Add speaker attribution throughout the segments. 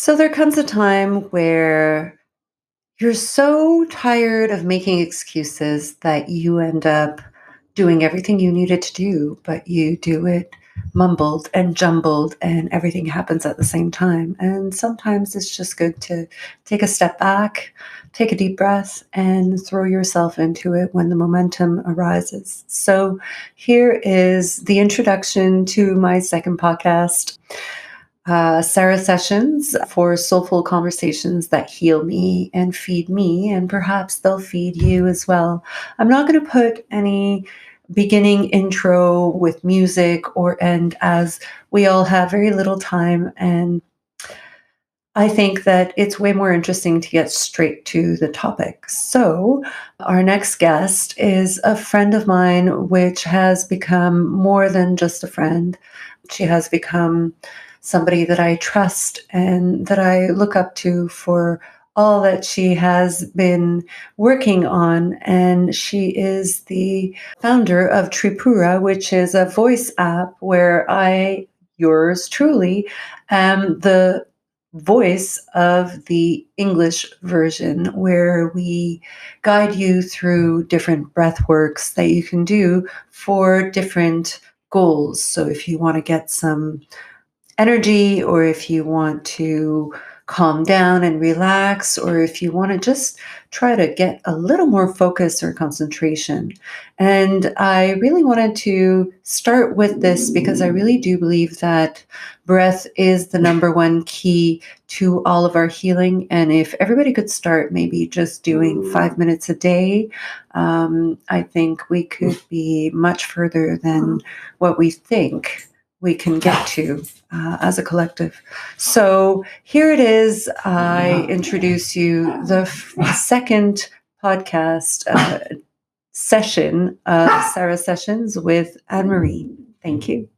Speaker 1: So there comes a time where you're so tired of making excuses that you end up doing everything you needed to do, but you do it mumbled and jumbled, and everything happens at the same time. And sometimes it's just good to take a step back, take a deep breath, and throw yourself into it when the momentum arises. So here is the introduction to my second podcast. Sarah Sessions for soulful conversations that heal me and feed me, and perhaps they'll feed you as well. I'm not going to put any beginning intro with music or end, as we all have very little time, and I think that it's way more interesting to get straight to the topic. So, our next guest is a friend of mine, which has become more than just a friend. She has become somebody that I trust and that I look up to for all that she has been working on. And she is the founder of Tripura, which is a voice app where yours truly, am the voice of the English version, where we guide you through different breath works that you can do for different goals. So if you want to get some energy, or if you want to calm down and relax, or if you want to just try to get a little more focus or concentration. And I really wanted to start with this because I really do believe that breath is the number one key to all of our healing. And if everybody could start maybe just doing 5 minutes a day, I think we could be much further than what we think we can get to as a collective. So here it is. I introduce you the second podcast session of Sarah Sessions with Anne-Marie. Thank you.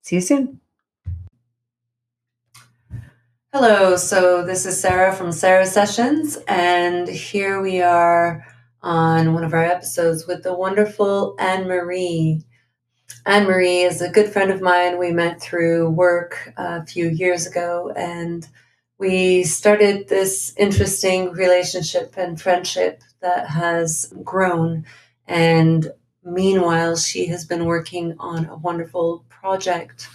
Speaker 1: See you soon. Hello. So this is Sarah from Sarah Sessions, and here we are on one of our episodes with the wonderful Anne-Marie. Anne-Marie is a good friend of mine. We met through work a few years ago, and we started this interesting relationship and friendship that has grown. And meanwhile, she has been working on a wonderful project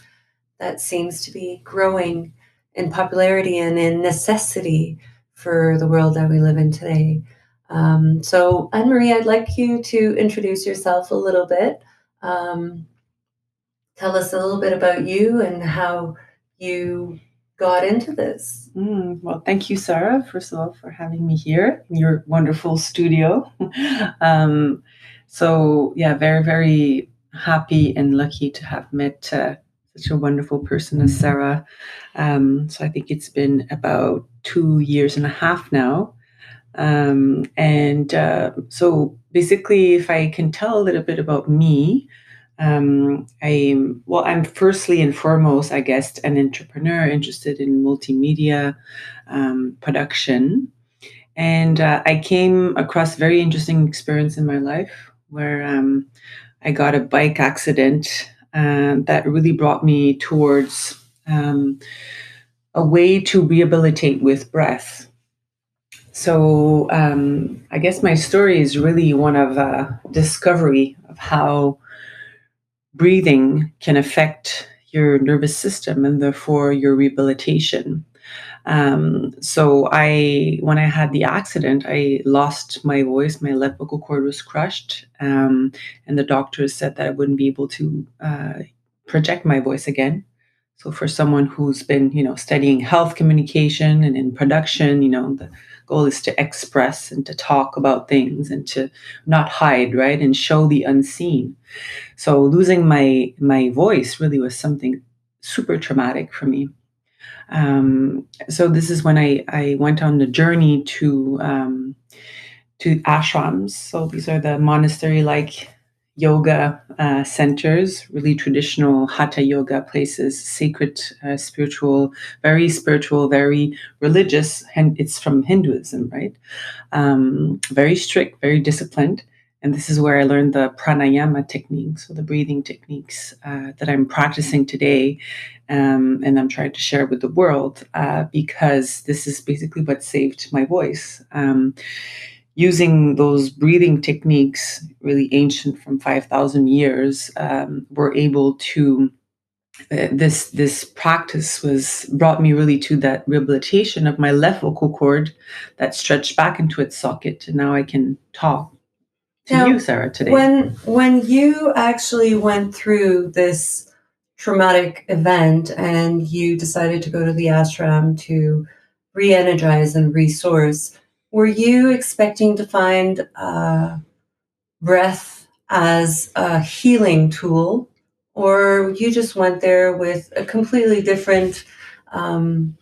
Speaker 1: that seems to be growing in popularity and in necessity for the world that we live in today. So, Anne-Marie, I'd like you to introduce yourself a little bit. Tell us a little bit about you and how you got into this.
Speaker 2: Well, thank you, Sarah, first of all, for having me here in your wonderful studio. Very, very happy and lucky to have met such a wonderful person as Sarah. So I think it's been about 2 years and a half now. So basically, if I can tell a little bit about me, I'm firstly and foremost, I guess, an entrepreneur interested in multimedia production. And I came across a very interesting experience in my life where I got a bike accident that really brought me towards a way to rehabilitate with breath. So I guess my story is really one of discovery of how breathing can affect your nervous system and therefore your rehabilitation. When I had the accident, I lost my voice. My left vocal cord was crushed, and the doctors said that I wouldn't be able to project my voice again. So for someone who's been, studying health communication and in production, the goal is to express and to talk about things and to not hide, right? And show the unseen. So losing my voice really was something super traumatic for me. So this is when I went on the journey to ashrams. So these are the monastery-like yoga centers, really traditional hatha yoga places, sacred, spiritual, very religious, and it's from Hinduism, right? Very strict, very disciplined. And this is where I learned the pranayama techniques, so the breathing techniques that I'm practicing today. And I'm trying to share with the world because this is basically what saved my voice. Using those breathing techniques, really ancient from 5,000 years, we're able to this practice was brought me really to that rehabilitation of my left vocal cord that stretched back into its socket, and now I can talk to you,
Speaker 1: Now,
Speaker 2: Sarah, today.
Speaker 1: when you actually went through this traumatic event and you decided to go to the ashram to re-energize and resource, were you expecting to find breath as a healing tool, or you just went there with a completely different um,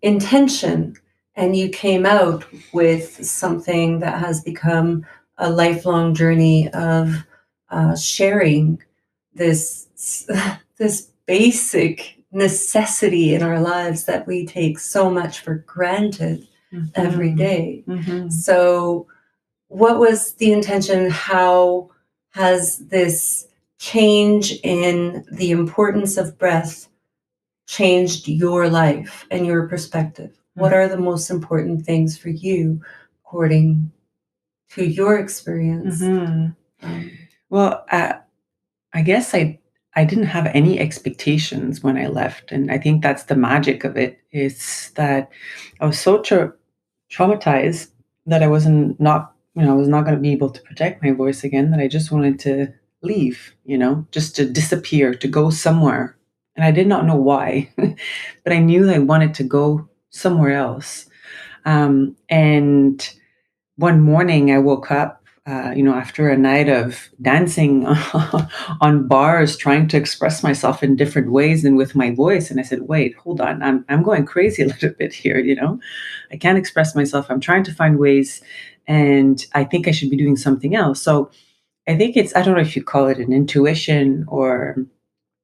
Speaker 1: intention and you came out with something that has become a lifelong journey of sharing this this basic necessity in our lives that we take so much for granted every day. So what was the intention? How has this change in the importance of breath changed your life and your perspective? What are the most important things for you according to your experience?
Speaker 2: Well, I guess I didn't have any expectations when I left, and I think that's the magic of it. Is that I was so traumatized that I wasn't not I was not going to be able to protect my voice again. That I just wanted to leave, just to disappear, to go somewhere, and I did not know why, but I knew I wanted to go somewhere else. And one morning I woke up, after a night of dancing on bars, trying to express myself in different ways and with my voice. And I said, wait, hold on, I'm going crazy a little bit here, I can't express myself. I'm trying to find ways, and I think I should be doing something else. So I think I don't know if you call it an intuition or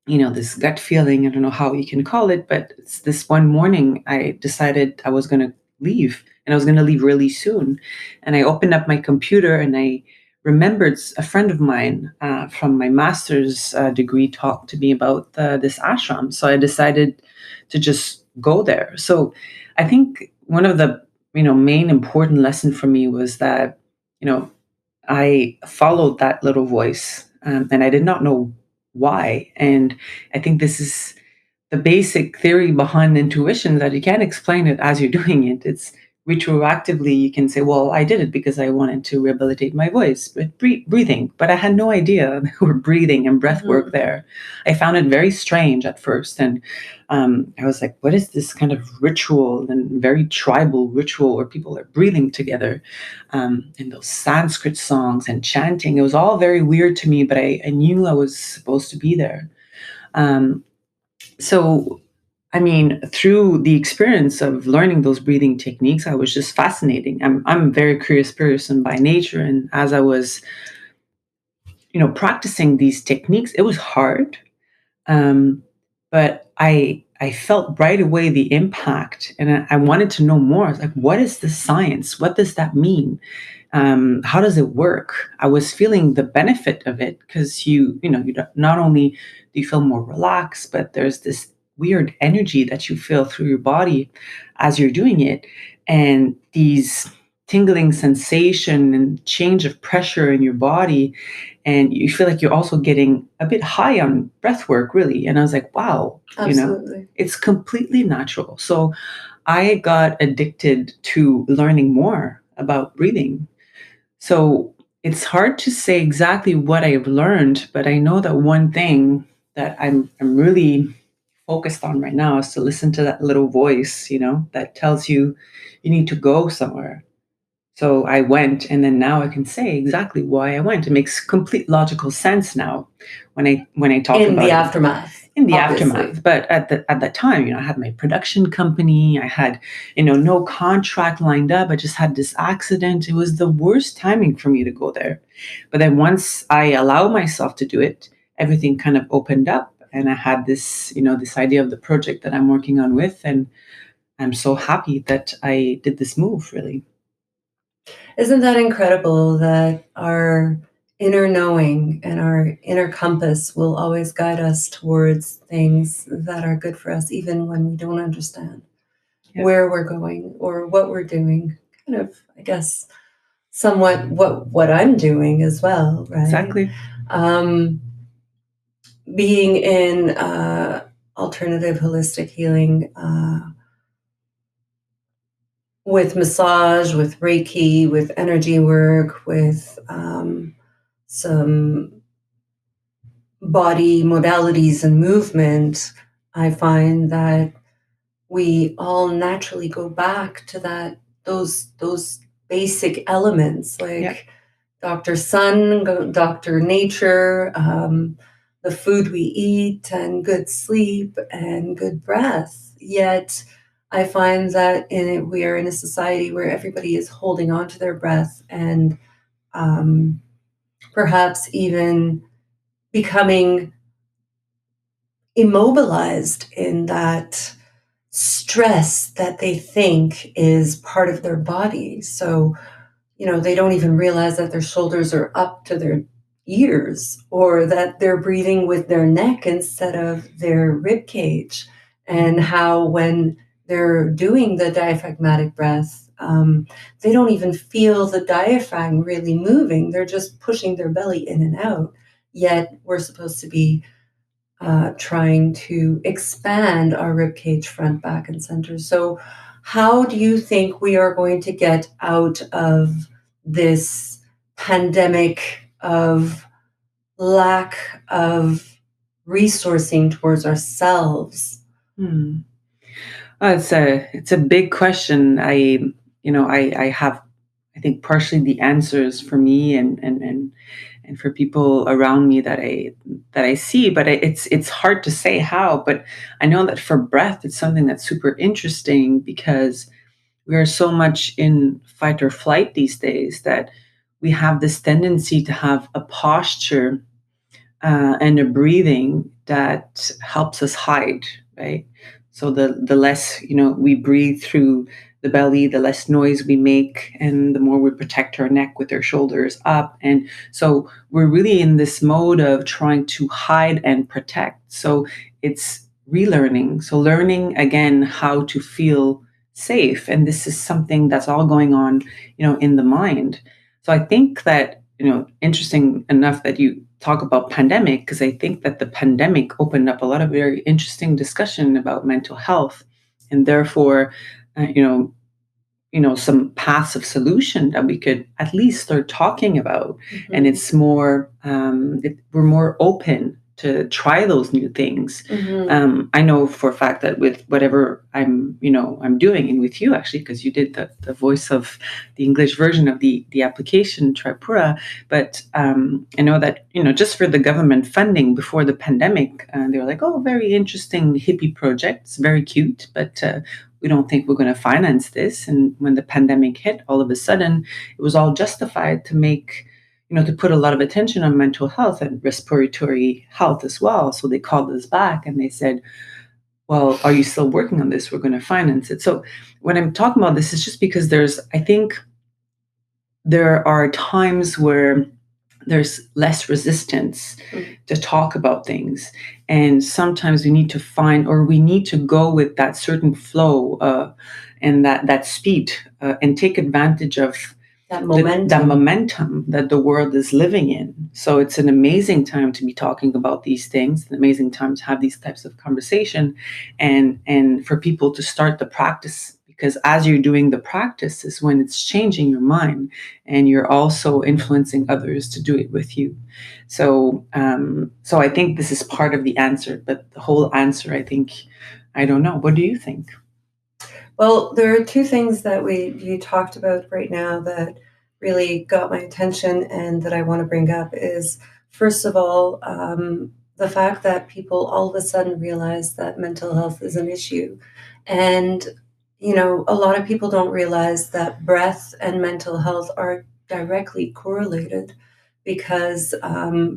Speaker 2: this gut feeling. I don't know how you can call it, but it's this one morning I decided I was going to leave, and I was going to leave really soon. And I opened up my computer and I remembered a friend of mine from my master's degree talked to me about this ashram. So I decided to just go there. So I think one of the main important lesson for me was that I followed that little voice, and I did not know why. And I think this is the basic theory behind intuition, that you can't explain it as you're doing it. It's retroactively, you can say, well, I did it because I wanted to rehabilitate my voice, but breathing. But I had no idea there were breathing and breath work there. I found it very strange at first. And I was like, what is this kind of ritual and very tribal ritual where people are breathing together? And those Sanskrit songs and chanting, it was all very weird to me, but I knew I was supposed to be there. So, I mean, through the experience of learning those breathing techniques, I was just fascinating. I'm a very curious person by nature, and as I was, practicing these techniques, it was hard, but I felt right away the impact, and I wanted to know more. I was like, what is the science? What does that mean? How does it work? I was feeling the benefit of it because not only do you feel more relaxed, but there's this weird energy that you feel through your body as you're doing it, and these tingling sensation and change of pressure in your body, and you feel like you're also getting a bit high on breath work, really. And I was like, wow,
Speaker 1: Absolutely.
Speaker 2: it's completely natural. So I got addicted to learning more about breathing. So it's hard to say exactly what I've learned, but I know that one thing that I'm really focused on right now is to listen to that little voice, that tells you you need to go somewhere. So I went, and then now I can say exactly why I went. It makes complete logical sense now when I talk
Speaker 1: In
Speaker 2: about
Speaker 1: the
Speaker 2: it
Speaker 1: aftermath,
Speaker 2: in the
Speaker 1: obviously.
Speaker 2: aftermath. But at that time, I had my production company. I had, no contract lined up. I just had this accident. It was the worst timing for me to go there. But then once I allowed myself to do it, everything kind of opened up, and I had this, this idea of the project that I'm working on with, and I'm so happy that I did this move, really.
Speaker 1: Isn't that incredible that our inner knowing and our inner compass will always guide us towards things that are good for us, even when we don't understand
Speaker 2: Yep,
Speaker 1: where we're going or what we're doing? Kind of, I guess, somewhat what I'm doing as well, right?
Speaker 2: exactly.
Speaker 1: Um, being in alternative holistic healing with massage, with Reiki, with energy work, with some body modalities and movement, I find that we all naturally go back to those basic elements
Speaker 2: Yep.
Speaker 1: like Dr. Sun, Dr. Nature, the food we eat, and good sleep and good breath. Yet, I find that we are in a society where everybody is holding on to their breath and um, perhaps even becoming immobilized in that stress that they think is part of their body. So, they don't even realize that their shoulders are up to their ears or that they're breathing with their neck instead of their rib cage. And how, when they're doing the diaphragmatic breath, they don't even feel the diaphragm really moving. They're just pushing their belly in and out. Yet we're supposed to be trying to expand our rib cage, front, back, and center. So, how do you think we are going to get out of this pandemic of lack of resourcing towards ourselves?
Speaker 2: Hmm. It's a big question. I have, I think, partially the answers for me and for people around me that I see, but it's hard to say how. But I know that for breath, it's something that's super interesting because we are so much in fight or flight these days that we have this tendency to have a posture and a breathing that helps us hide, right? So the less we breathe through the belly, the less noise we make, and the more we protect our neck with our shoulders up. And so we're really in this mode of trying to hide and protect. So it's relearning. So learning again how to feel safe, and this is something that's all going on, in the mind. So I think that, interesting enough that you talk about pandemic, because I think that the pandemic opened up a lot of very interesting discussion about mental health, and therefore, uh, you know, some paths of solution that we could at least start talking about. And
Speaker 1: Mm-hmm.
Speaker 2: it's more, we're more open to try those new things.
Speaker 1: Mm-hmm.
Speaker 2: I know for a fact that with whatever I'm doing, and with you actually, because you did the voice of the English version of the application Tripura, but I know that just for the government funding before the pandemic, they were like, oh, very interesting hippie projects, very cute, but we don't think we're going to finance this. And when the pandemic hit, all of a sudden, it was all justified to make, to put a lot of attention on mental health and respiratory health as well. So they called us back and they said, well, are you still working on this? We're going to finance it. So when I'm talking about this, it's just because I think there are times where there's less resistance to talk about things. And sometimes we need to find, or we need to go with that certain flow and that speed and take advantage of
Speaker 1: That
Speaker 2: that
Speaker 1: momentum.
Speaker 2: momentum that the world is living in. So it's an amazing time to be talking about these things, an amazing time to have these types of conversation, and for people to start the practice, because as you're doing the practice is when it's changing your mind, and you're also influencing others to do it with you. So I think this is part of the answer, but the whole answer, I think, I don't know. What do you think?
Speaker 1: Well, there are two things that you talked about right now that really got my attention and that I want to bring up is, first of all, the fact that people all of a sudden realize that mental health is an issue. And, a lot of people don't realize that breath and mental health are directly correlated because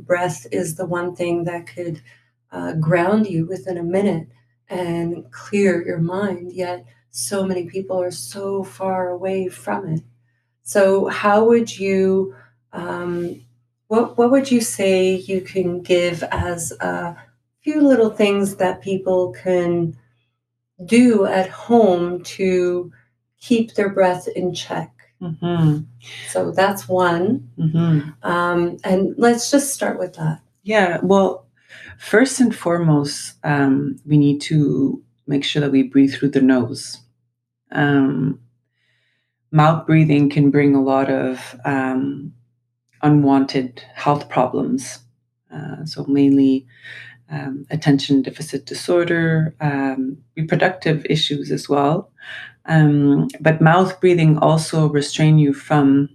Speaker 1: breath is the one thing that could ground you within a minute and clear your mind. Yet, so many people are so far away from it. So how would you, um, what would you say you can give as a few little things that people can do at home to keep their breath in check?
Speaker 2: Mm-hmm.
Speaker 1: So that's one.
Speaker 2: Mm-hmm.
Speaker 1: And let's just start with that.
Speaker 2: Yeah, well, first and foremost, we need to make sure that we breathe through the nose. Um, Mouth breathing can bring a lot of unwanted health problems. So, mainly attention deficit disorder, reproductive issues as well. But mouth breathing also restrain you from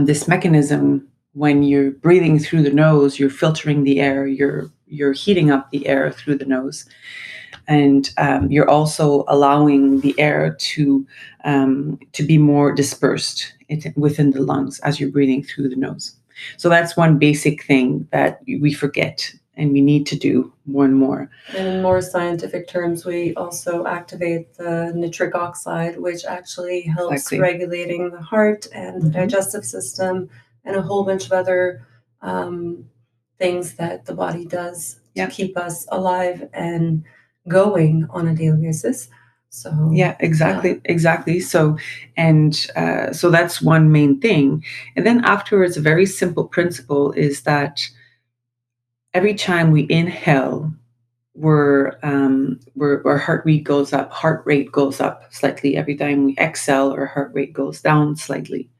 Speaker 2: this mechanism. When you're breathing through the nose, you're filtering the air, you're heating up the air through the nose, and you're also allowing the air to be more dispersed within the lungs as you're breathing through the nose. So that's one basic thing that we forget and we need to do more and more.
Speaker 1: And in more scientific terms, we also activate the nitric oxide, which actually helps
Speaker 2: Exactly.
Speaker 1: regulating the heart and the
Speaker 2: Mhm.
Speaker 1: digestive system and a whole bunch of other things that the body does to
Speaker 2: Yeah.
Speaker 1: keep us alive and going on a daily basis. So
Speaker 2: Yeah, exactly. So, and so that's one main thing. And then afterwards, a very simple principle is that every time we inhale, our heart rate goes up slightly. Every time we exhale, our heart rate goes down slightly.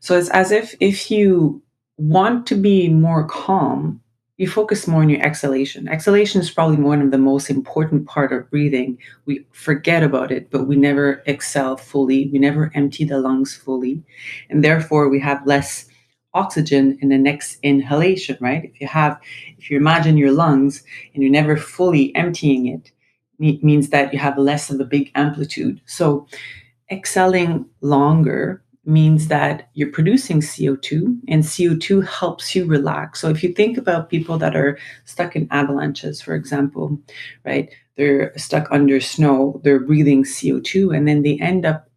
Speaker 2: So it's as if you want to be more calm, you focus more on your exhalation. Exhalation is probably one of the most important part of breathing. We forget about it, but we never exhale fully. We never empty the lungs fully. And therefore we have less oxygen in the next inhalation, right? If you imagine your lungs and you're never fully emptying it, means that you have less of a big amplitude. So exhaling longer means that you're producing CO2, and CO2 helps you relax. So if you think about people that are stuck in avalanches, for example, right? They're stuck under snow, they're breathing CO2, and then they end up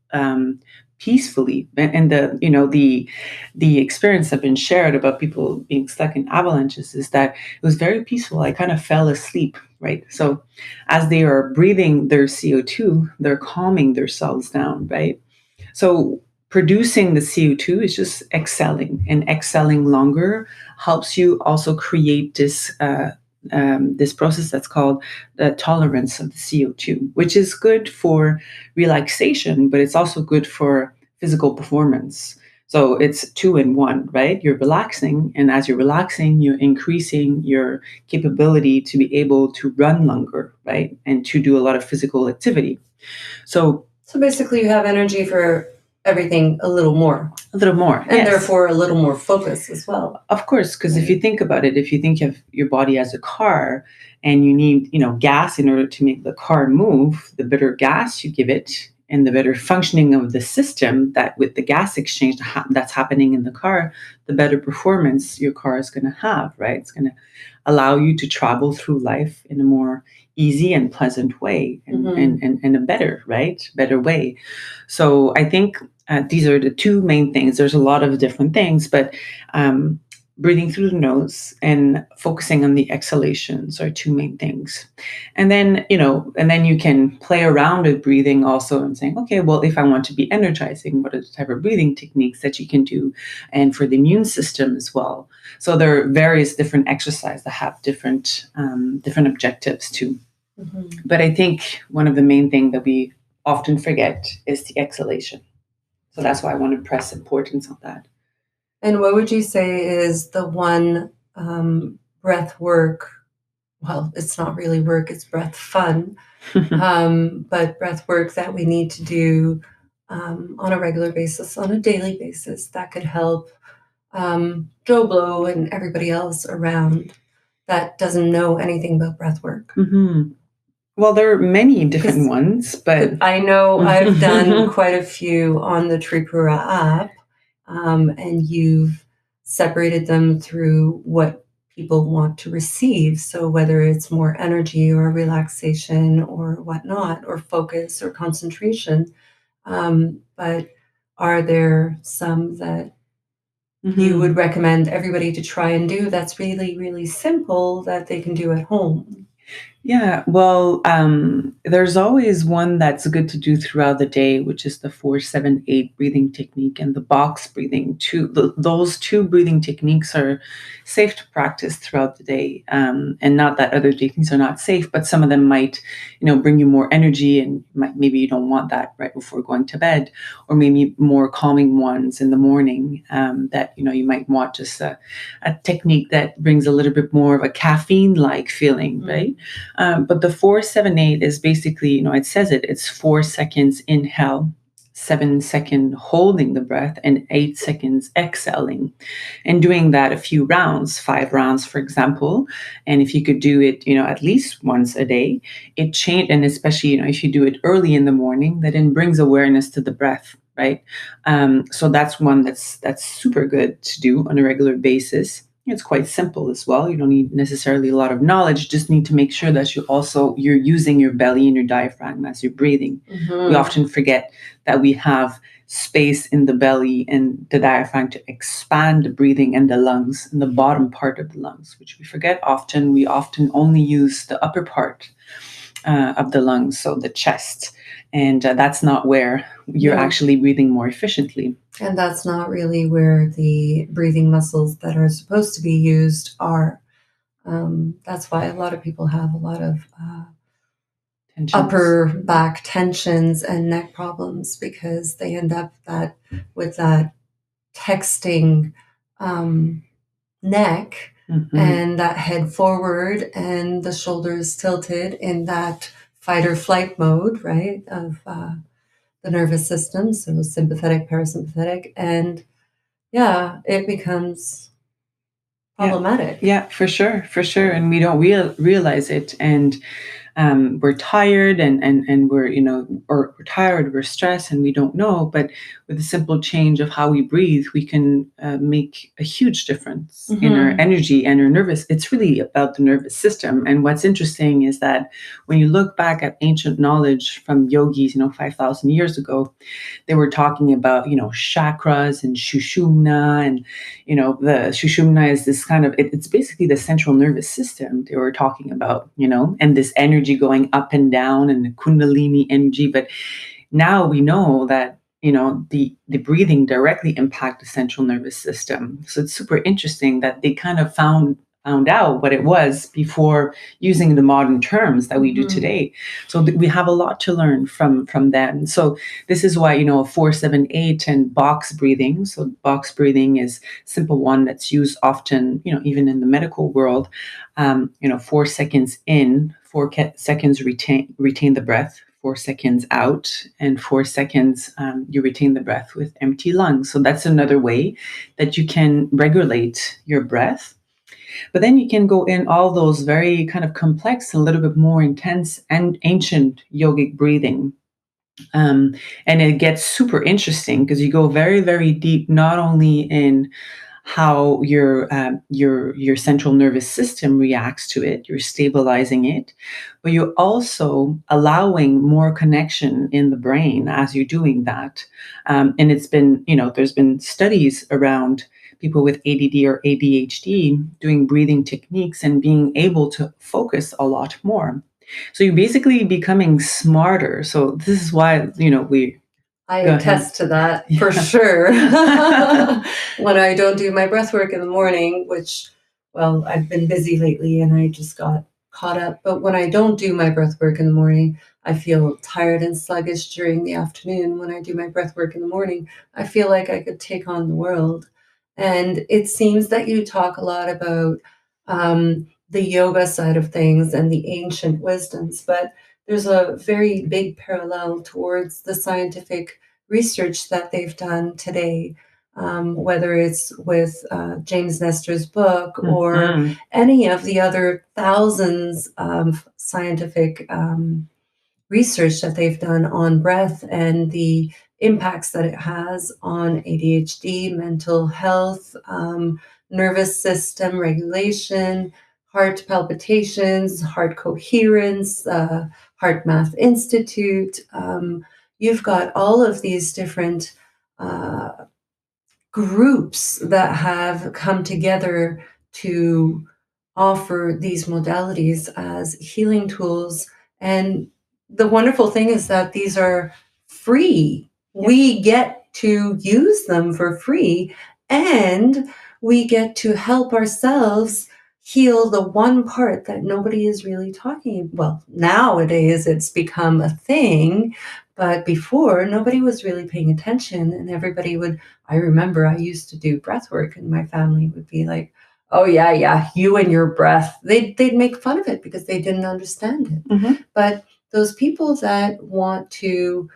Speaker 2: peacefully. And the experience that's been shared about people being stuck in avalanches is that it was very peaceful. I kind of fell asleep, right? So as they are breathing their CO2, they're calming themselves down, right? So producing the CO2 is just exhaling, and exhaling longer helps you also create this process that's called the tolerance of the CO2, which is good for relaxation, but it's also good for physical performance. So it's two in one, right? You're relaxing, and as you're relaxing, you're increasing your capability to be able to run longer, right? And to do a lot of physical activity. So
Speaker 1: basically, you have energy for everything a little more.
Speaker 2: A little more.
Speaker 1: And
Speaker 2: yes.
Speaker 1: therefore a little more focus as well.
Speaker 2: Of course, because if you think about it, if you think of your body as a car and you need, gas in order to make the car move, the better gas you give it and the better functioning of the system that with the gas exchange that's happening in the car, the better performance your car is going to have, right? It's going to allow you to travel through life in a more easy and pleasant way and a better, right? Better way. So I think these are the two main things. There's a lot of different things, but breathing through the nose and focusing on the exhalations are two main things. And then, you can play around with breathing also and saying, okay, well, if I want to be energizing, what are the type of breathing techniques that you can do? And for the immune system as well. So there are various different exercises that have different objectives too. Mm-hmm. But I think one of the main things that we often forget is the exhalation. So that's why I want to press importance on that.
Speaker 1: And what would you say is the one breath work? Well, it's not really work, it's breath fun, but breath work that we need to do on a regular basis, on a daily basis, that could help Joe Blow and everybody else around that doesn't know anything about breath work?
Speaker 2: Mm-hmm. Well, there are many different ones, but
Speaker 1: I know I've done quite a few on the Tripura app, and you've separated them through what people want to receive. So whether it's more energy or relaxation or whatnot, or focus or concentration. But are there some that you would
Speaker 2: Mhm.
Speaker 1: recommend everybody to try and do that's really, really simple that they can do at home?
Speaker 2: Yeah, well, there's always one that's good to do throughout the day, which is the 4-7-8 breathing technique and the box breathing. Those two breathing techniques are safe to practice throughout the day. And not that other techniques are not safe, but some of them might, bring you more energy, and maybe you don't want that right before going to bed, or maybe more calming ones in the morning. That you might want just a technique that brings a little bit more of a caffeine-like feeling, right? But the 4-7-8 is basically, it says it's 4 seconds inhale, 7 second holding the breath, and 8 seconds exhaling, and doing that a few rounds, 5 rounds, for example. And if you could do it, at least once a day, it change. And especially, if you do it early in the morning, that then brings awareness to the breath. Right. So that's one that's super good to do on a regular basis. It's quite simple as well. You don't need necessarily a lot of knowledge. Just need to make sure that you're using your belly and your diaphragm as you're breathing. We
Speaker 1: Mm-hmm.
Speaker 2: often forget that we have space in the belly and the diaphragm to expand the breathing and the lungs and the bottom part of the lungs, which we forget often. We often only use the upper part of the lungs, so the chest, and that's not where you're
Speaker 1: No.
Speaker 2: actually breathing more efficiently.
Speaker 1: And that's not really where the breathing muscles that are supposed to be used are. That's why a lot of people have a lot of
Speaker 2: Tensions.
Speaker 1: upper back tensions and neck problems because they end up with that texting um, neck
Speaker 2: Mm-hmm.
Speaker 1: and that head forward and the shoulders tilted in that fight or flight mode, right, of the nervous system, so sympathetic, parasympathetic, and yeah, it becomes
Speaker 2: Yeah,
Speaker 1: problematic.
Speaker 2: yeah, for sure, and we don't realize it, and we're tired, and we're or we're tired, we're stressed, and we don't know. But with a simple change of how we breathe, we can make a huge difference in our
Speaker 1: Mm-hmm.
Speaker 2: energy and our nervous. It's really about the nervous system. And what's interesting is that when you look back at ancient knowledge from yogis, 5,000 years ago, they were talking about chakras and shushumna, and the shushumna is this kind of it's basically the central nervous system they were talking about, and this energy going up and down, and the kundalini energy. But now we know that the breathing directly impact the central nervous system. So it's super interesting that they kind of found out what it was before using the modern terms that we do
Speaker 1: Mm-hmm.
Speaker 2: today. So we have a lot to learn from them. So this is why 4-7-8 and box breathing. So box breathing is simple one that's used often, even in the medical world. 4 seconds in, 4 seconds retain the breath, 4 seconds out, and 4 seconds you retain the breath with empty lungs. So that's another way that you can regulate your breath. But then you can go in all those very kind of complex, a little bit more intense and ancient yogic breathing. And it gets super interesting because you go very, very deep, not only in how your central nervous system reacts to it, you're stabilizing it, but you're also allowing more connection in the brain as you're doing that. And it's been, there's been studies around people with ADD or ADHD doing breathing techniques and being able to focus a lot more. So you're basically becoming smarter. So this is why, we
Speaker 1: I
Speaker 2: go ahead.
Speaker 1: attest to that for
Speaker 2: Yeah.
Speaker 1: sure. When I don't do my breath work in the morning, which, well, I've been busy lately and I just got caught up. But when I don't do my breath work in the morning, I feel tired and sluggish during the afternoon. When I do my breath work in the morning, I feel like I could take on the world. And it seems that you talk a lot about the yoga side of things and the ancient wisdoms, but there's a very big parallel towards the scientific research that they've done today, whether it's with James Nestor's book or
Speaker 2: Mhm.
Speaker 1: any of the other thousands of scientific research that they've done on breath and the impacts that it has on ADHD, mental health, nervous system regulation, heart palpitations, heart coherence, Heart Math Institute. You've got all of these different uh, groups that have come together to offer these modalities as healing tools. And the wonderful thing is that these are free.
Speaker 2: Yep.
Speaker 1: We get to use them for free, and we get to help ourselves heal the one part that nobody is really talking. Well, nowadays it's become a thing, but before nobody was really paying attention, and everybody would. I remember I used to do breath work, and my family would be like, "Oh yeah, yeah, you and your breath." They'd make fun of it because they didn't understand it.
Speaker 2: Mhm.
Speaker 1: But those people that want to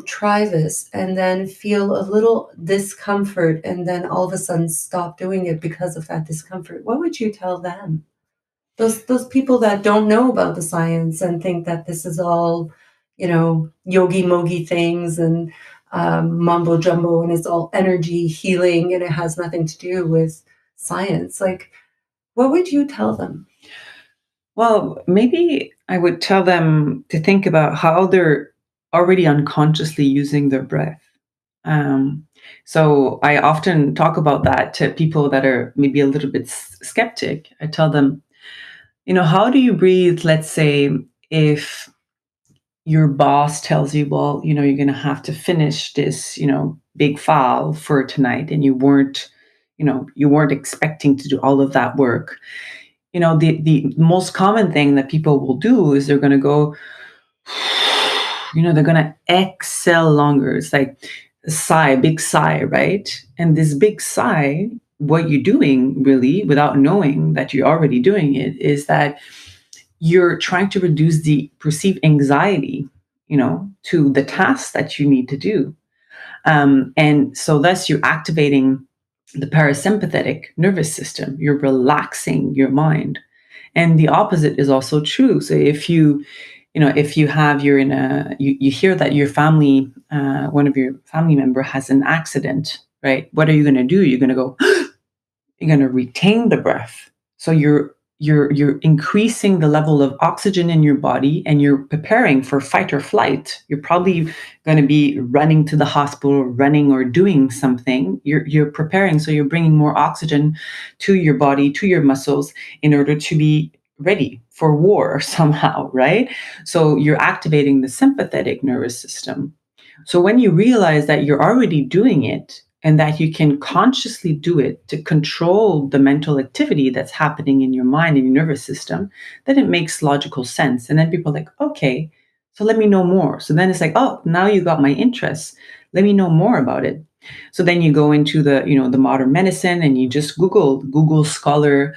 Speaker 1: try this and then feel a little discomfort and then all of a sudden stop doing it because of that discomfort, what would you tell them? Those people that don't know about the science and think that this is all, yogi mogi things and mumbo jumbo, and it's all energy healing and it has nothing to do with science. Like, what would you tell them?
Speaker 2: Well, maybe I would tell them to think about how they're already unconsciously using their breath. Um, so I often talk about that to people that are maybe a little bit skeptic. I tell them, how do you breathe? Let's say if your boss tells you, well, you're going to have to finish this, big file for tonight, and you weren't expecting to do all of that work. The most common thing that people will do is they're going to go, they're going to exhale longer. It's like a sigh, big sigh, right? And this big sigh, what you're doing really without knowing that you're already doing it is that you're trying to reduce the perceived anxiety, to the tasks that you need to do. And so thus you're activating the parasympathetic nervous system. You're relaxing your mind. And the opposite is also true. So if you have you're in a you hear that your family one of your family member has an accident, right? What are you going to do? You're going to go, you're going to retain the breath. So you're increasing the level of oxygen in your body, and you're preparing for fight or flight. You're probably going to be running to the hospital, running or doing something. You're preparing, so you're bringing more oxygen to your body, to your muscles, in order to be ready for war somehow, right? So you're activating the sympathetic nervous system. So when you realize that you're already doing it, and that you can consciously do it to control the mental activity that's happening in your mind and your nervous system, then it makes logical sense. And then people are like, okay, so let me know more. So then it's like, oh, now you got my interest. Let me know more about it. So then you go into the modern medicine, and you just Google Scholar,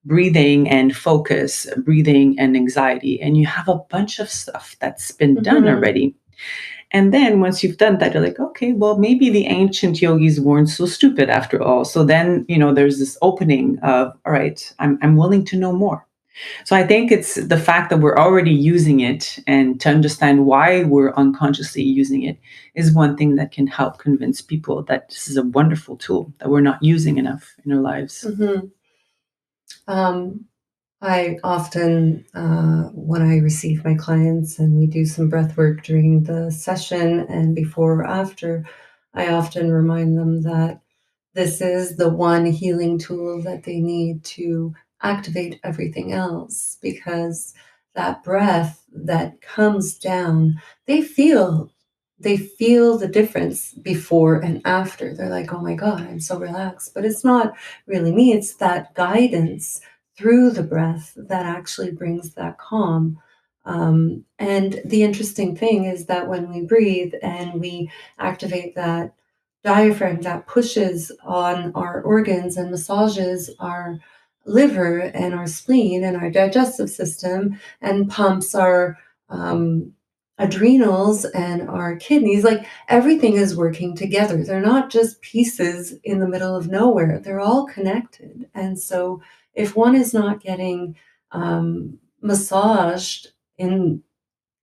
Speaker 2: breathing and focus, breathing and anxiety, and you have a bunch of stuff that's been done
Speaker 1: Mhm.
Speaker 2: already. And then once you've done that, you're like, okay, well, maybe the ancient yogis weren't so stupid after all. So then, there's this opening of, all right, I'm willing to know more. So I think it's the fact that we're already using it, and to understand why we're unconsciously using it is one thing that can help convince people that this is a wonderful tool that we're not using enough in our lives.
Speaker 1: Mhm. Um, I often, when I receive my clients and we do some breath work during the session and before or after, I often remind them that this is the one healing tool that they need to activate everything else, because that breath that comes down, they feel they feel the difference before and after. They're like, "Oh my god, I'm so relaxed." But it's not really me, it's that guidance through the breath that actually brings that calm. And the interesting thing is that when we breathe and we activate that diaphragm that pushes on our organs and massages our liver and our spleen and our digestive system and pumps our um, adrenals and our kidneys. Like, everything is working together. They're not just pieces in the middle of nowhere, they're all connected. And so, if one is not getting massaged in,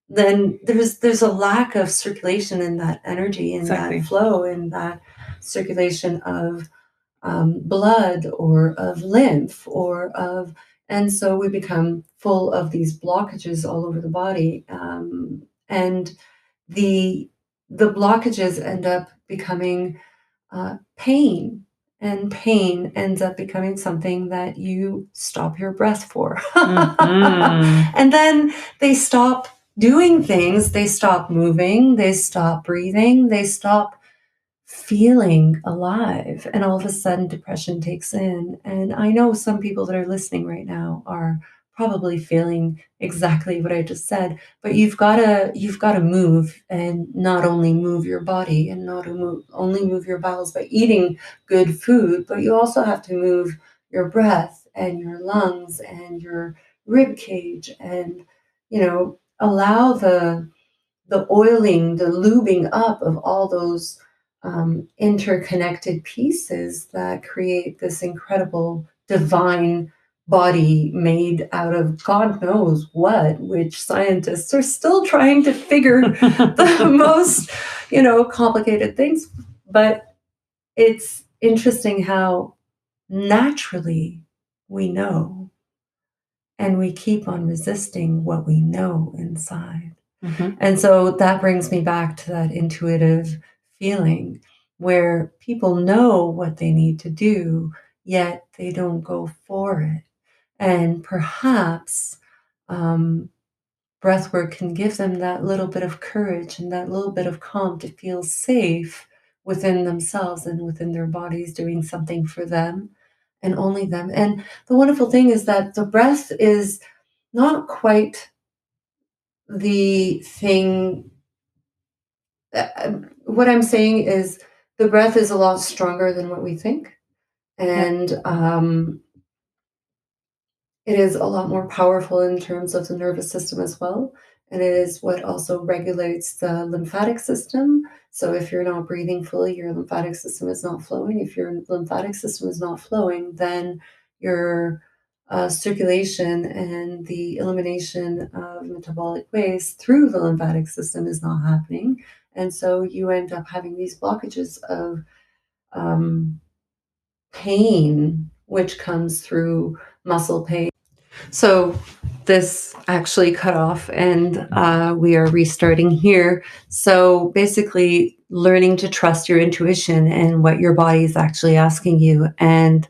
Speaker 1: then there's a lack of circulation in that energy, in that
Speaker 2: Exactly.
Speaker 1: flow, in that circulation of blood or of lymph or of, and so we become full of these blockages all over the body. And the the blockages end up becoming pain. And pain ends up becoming something that you stop your breath for.
Speaker 2: Mm-hmm.
Speaker 1: And then they stop doing things, they stop moving, they stop breathing, they stop feeling alive. And all of a sudden, depression takes in. And I know some people that are listening right now are probably feeling exactly what I just said, but you've got to move, and not only move your body and not only move your bowels by eating good food, but you also have to move your breath and your lungs and your rib cage, and allow the oiling, the lubing up of all those interconnected pieces that create this incredible divine body made out of God knows what, which scientists are still trying to figure the most, complicated things. But it's interesting how naturally we know, and we keep on resisting what we know inside.
Speaker 2: Mm-hmm.
Speaker 1: And so that brings me back to that intuitive feeling where people know what they need to do, yet they don't go for it. And perhaps um, breathwork can give them that little bit of courage and that little bit of calm to feel safe within themselves and within their bodies, doing something for them and only them. And the wonderful thing is that the breath is not quite the thing. What I'm saying is the breath is a lot stronger than what we think.
Speaker 2: Yeah.
Speaker 1: And it is a lot more powerful in terms of the nervous system as well. And it is what also regulates the lymphatic system. So if you're not breathing fully, your lymphatic system is not flowing. If your lymphatic system is not flowing, then your circulation and the elimination of metabolic waste through the lymphatic system is not happening. And so you end up having these blockages of um, pain, which comes through muscle pain. So this actually cut off, and we are restarting here. So basically, learning to trust your intuition and what your body is actually asking you, and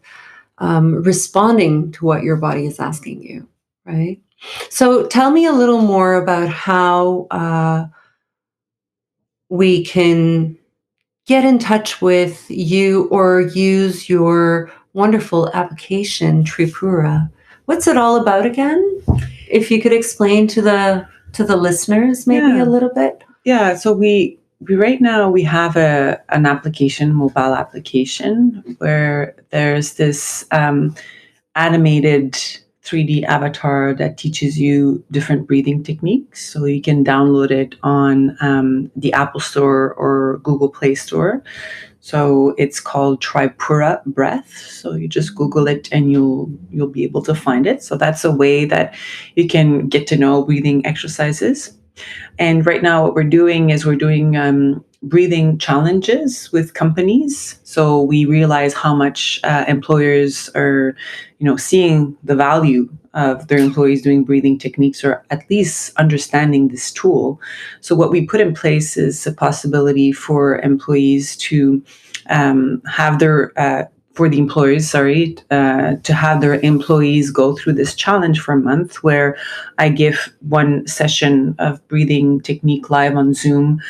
Speaker 1: responding to what your body is asking you, right? So tell me a little more about how we can get in touch with you or use your wonderful application, Tripura. What's it all about again? If you could explain to the listeners maybe a
Speaker 2: Yeah.
Speaker 1: little bit.
Speaker 2: Yeah. So we right now we have an application, mobile application, where there's this animated 3D avatar that teaches you different breathing techniques. So you can download it on the Apple Store or Google Play Store. So it's called Tripura Breath. So you just Google it and you'll be able to find it. So that's a way that you can get to know breathing exercises. And right now, what we're doing is we're doing breathing challenges with companies. So we realize how much employers are, seeing the value of their employees doing breathing techniques, or at least understanding this tool. So what we put in place is a possibility for employees to have their for the employers, to have their employees go through this challenge for a month, where I give one session of breathing technique live on Zoom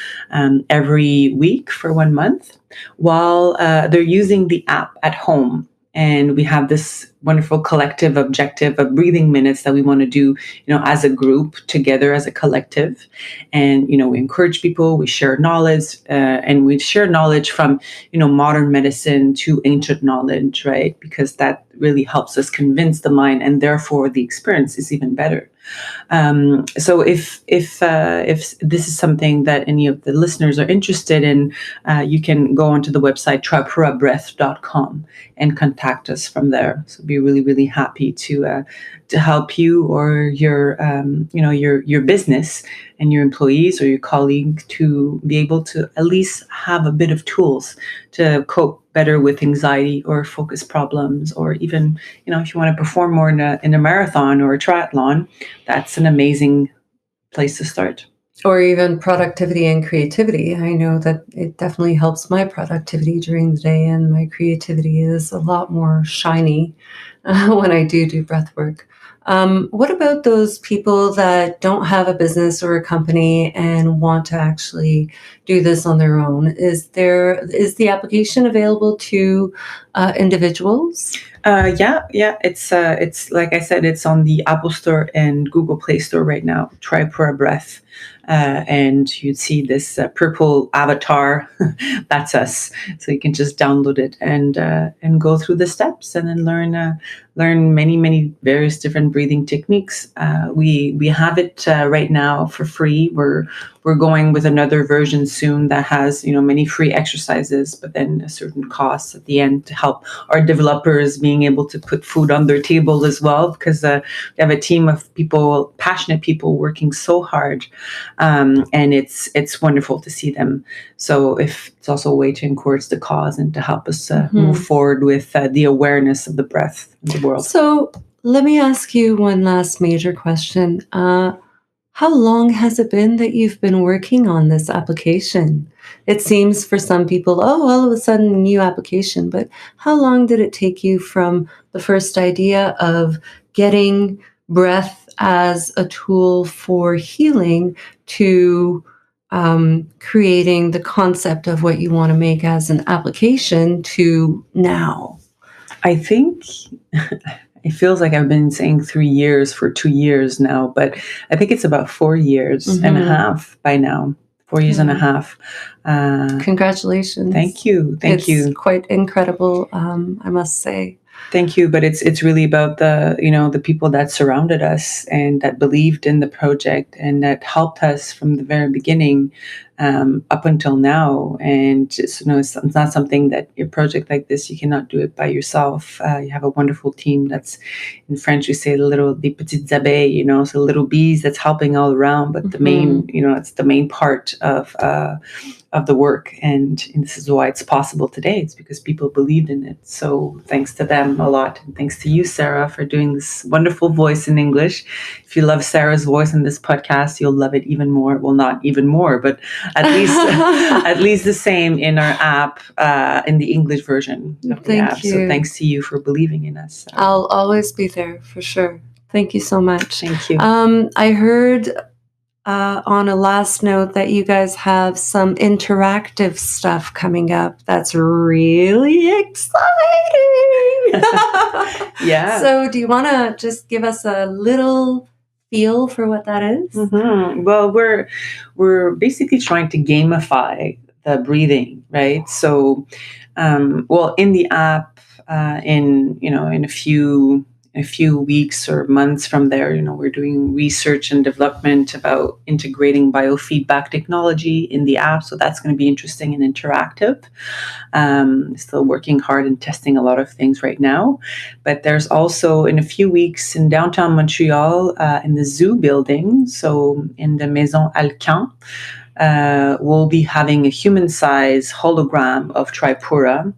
Speaker 2: every week for 1 month, while they're using the app at home. And we have this wonderful collective objective of breathing minutes that we want to do, as a group together, as a collective. And, we encourage people, we share knowledge, and we share knowledge from, modern medicine to ancient knowledge, right? Because that really helps us convince the mind, and therefore the experience is even better. So if this is something that any of the listeners are interested in, you can go onto the website tripurabreath.com and contact us from there. So be really, really happy to help you or your business and your employees or your colleague to be able to at least have a bit of tools to cope better with anxiety or focus problems, or even, if you want to perform more in a marathon or a triathlon, that's an amazing place to start.
Speaker 1: Or even productivity and creativity. I know that it definitely helps my productivity during the day, and my creativity is a lot more shiny when I do breath work. What about those people that don't have a business or a company and want to actually do this on their own? Is the application available to individuals?
Speaker 2: Yeah. It's like I said, it's on the Apple Store and Google Play Store right now. Tripura Breath, and you'd see this purple avatar. That's us. So you can just download it and go through the steps and then learn many various different breathing techniques. We have it right now for free. We're going with another version soon that has many free exercises, but then a certain cost at the end to help our developers being able to put food on their table as well, because we have a team of people, passionate people, working so hard, and it's wonderful to see them. So if it's also a way to encourage the cause and to help us move forward with the awareness of the breath in the world.
Speaker 1: So let me ask you one last major question. How long has it been that you've been working on this application? It seems for some people, oh, all of a sudden, a new application. But how long did it take you from the first idea of getting breath as a tool for healing to creating the concept of what you want to make as an application to now?
Speaker 2: I think it feels like I've been saying 3 years for 2 years now, but I think it's about 4 years and a half by now. 4 years and a half.
Speaker 1: Congratulations.
Speaker 2: Thank you. Thank
Speaker 1: It's
Speaker 2: you.
Speaker 1: quite incredible, I must say.
Speaker 2: Thank you, but it's really about the people that surrounded us and that believed in the project and that helped us from the very beginning up until now. And it's not something that a project like this, you cannot do it by yourself. You have a wonderful team that's, in French we say, des petites abeilles, so little bees that's helping all around. But the main, it's the main part of the work, and this is why it's possible today. It's because people believed in it. So thanks to them a lot, and thanks to you, Sarah, for doing this wonderful voice in English. If you love Sarah's voice in this podcast, you'll love it even more. Well, not even more, but at least at least the same in our app, in the English version of the app.
Speaker 1: you.
Speaker 2: So thanks to you for believing in us.
Speaker 1: I'll always be there for sure. Thank you so much.
Speaker 2: Thank you.
Speaker 1: I heard on a last note that you guys have some interactive stuff coming up. That's really exciting.
Speaker 2: Yeah.
Speaker 1: So do you want to just give us a little feel for what that is?
Speaker 2: Well, we're basically trying to gamify the breathing, right? So, in the app, in a few weeks or months from there, we're doing research and development about integrating biofeedback technology in the app. So that's going to be interesting and interactive. Still working hard and testing a lot of things right now. But there's also, in a few weeks, in downtown Montreal, in the zoo building, so in the Maison Alcan, we'll be having a human-sized hologram of Tripura,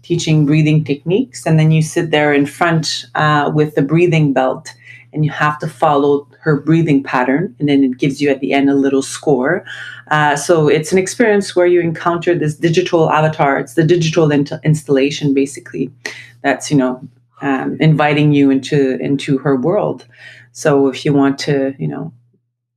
Speaker 2: teaching breathing techniques. And then you sit there in front with the breathing belt, and you have to follow her breathing pattern. And then it gives you at the end a little score. So it's an experience where you encounter this digital avatar. It's the digital installation, basically, that's, inviting you into her world. So if you want to,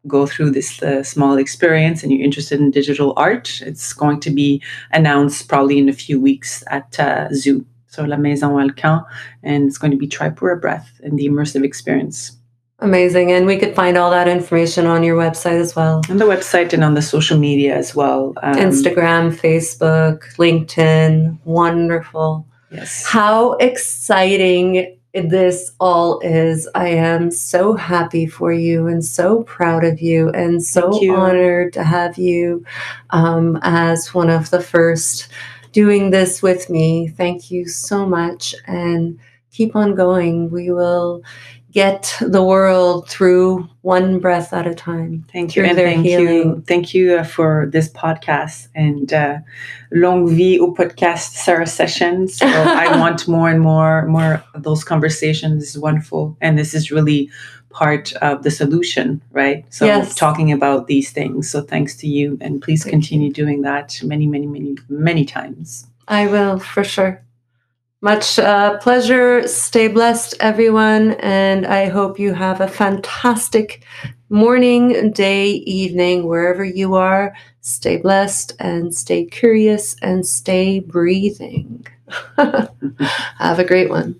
Speaker 2: go through this small experience and you're interested in digital art, it's going to be announced probably in a few weeks at Zoo, so La Maison Alcan, and it's going to be Tripura Breath and the immersive experience.
Speaker 1: Amazing. And we could find all that information on your website as well.
Speaker 2: On the website and on the social media as well.
Speaker 1: Instagram, Facebook, LinkedIn. Wonderful.
Speaker 2: Yes.
Speaker 1: How exciting this all is. I am so happy for you and so proud of you and so honored to have you as one of the first doing this with me. Thank you so much, and keep on going. We will get the world through one breath at a time.
Speaker 2: Thank you. And thank you for this podcast, and longue vie au podcast Sarah sessions. So I want more and more of those conversations. This is wonderful. And this is really part of the solution, right? So
Speaker 1: Yes.
Speaker 2: talking about these things. So thanks to you, and please continue doing that many, many, many, many times.
Speaker 1: I will, for sure. Much pleasure. Stay blessed, everyone. And I hope you have a fantastic morning, day, evening, wherever you are. Stay blessed and stay curious and stay breathing. Have a great one.